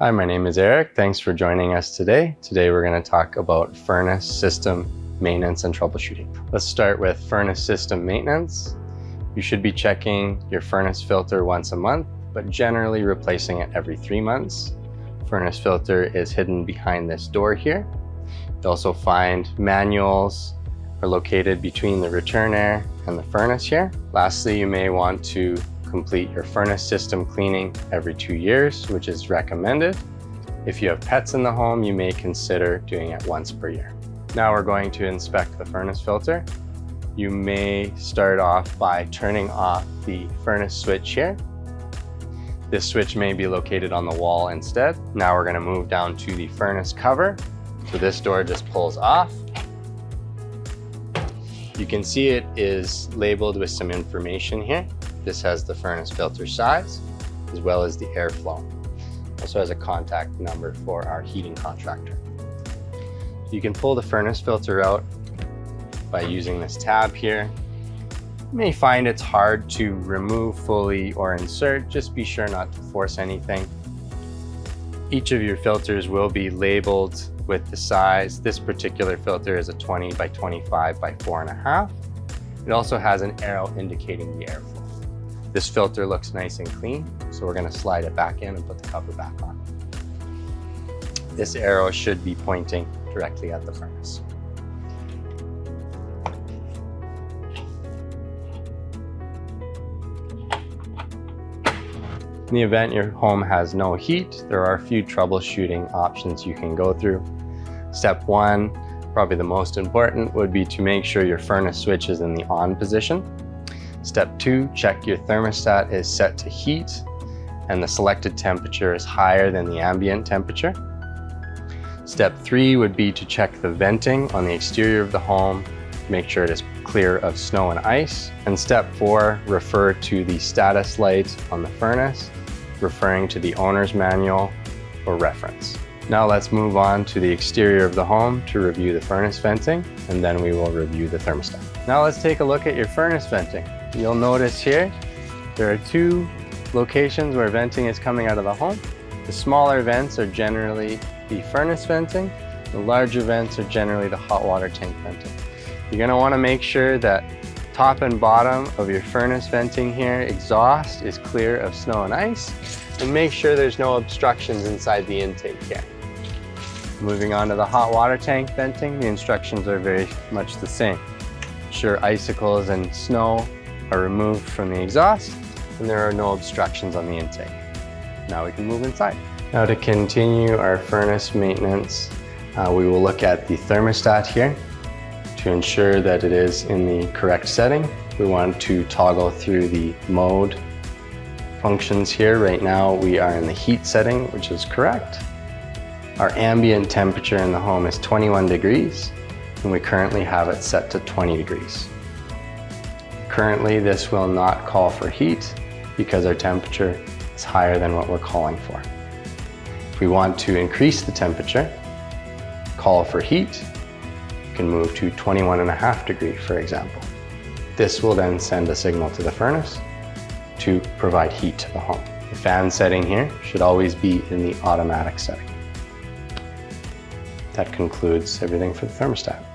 Hi, my name is Eric. Thanks for joining us today. Today we're going to talk about furnace system maintenance and troubleshooting. Let's start with furnace system maintenance. You should be checking your furnace filter once a month, but generally replacing it every 3 months. Furnace filter is hidden behind this door here. You also find manuals are located between the return air and the furnace here. Lastly, you may want to complete your furnace system cleaning every 2 years, which is recommended. If you have pets in the home, you may consider doing it once per year. Now we're going to inspect the furnace filter. You may start off by turning off the furnace switch here. This switch may be located on the wall instead. Now we're going to move down to the furnace cover. So this door just pulls off. You can see it is labeled with some information here. This has the furnace filter size, as well as the airflow. Also has a contact number for our heating contractor. You can pull the furnace filter out by using this tab here. You may find it's hard to remove fully or insert. Just be sure not to force anything. Each of your filters will be labeled with the size. This particular filter is a 20 by 25 by 4.5. It also has an arrow indicating the airflow. This filter looks nice and clean, so we're going to slide it back in and put the cover back on. This arrow should be pointing directly at the furnace. In the event your home has no heat, there are a few troubleshooting options you can go through. Step 1, probably the most important, would be to make sure your furnace switch is in the on position. Step 2, check your thermostat is set to heat and the selected temperature is higher than the ambient temperature. Step 3 would be to check the venting on the exterior of the home, make sure it is clear of snow and ice. And step 4, refer to the status light on the furnace, referring to the owner's manual or reference. Now let's move on to the exterior of the home to review the furnace venting, and then we will review the thermostat. Now let's take a look at your furnace venting. You'll notice here, there are 2 locations where venting is coming out of the home. The smaller vents are generally the furnace venting. The larger vents are generally the hot water tank venting. You're going to want to make sure that top and bottom of your furnace venting here, exhaust is clear of snow and ice, and make sure there's no obstructions inside the intake here. Moving on to the hot water tank venting, the instructions are very much the same. Ensure icicles and snow are removed from the exhaust and there are no obstructions on the intake. Now we can move inside. Now to continue our furnace maintenance, we will look at the thermostat here. To ensure that it is in the correct setting, we want to toggle through the mode functions here. Right now we are in the heat setting, which is correct. Our ambient temperature in the home is 21 degrees and we currently have it set to 20 degrees. Currently this will not call for heat because our temperature is higher than what we're calling for. If we want to increase the temperature, call for heat, you can move to 21.5 degrees, for example. This will then send a signal to the furnace to provide heat to the home. The fan setting here should always be in the automatic setting. That concludes everything for the thermostat.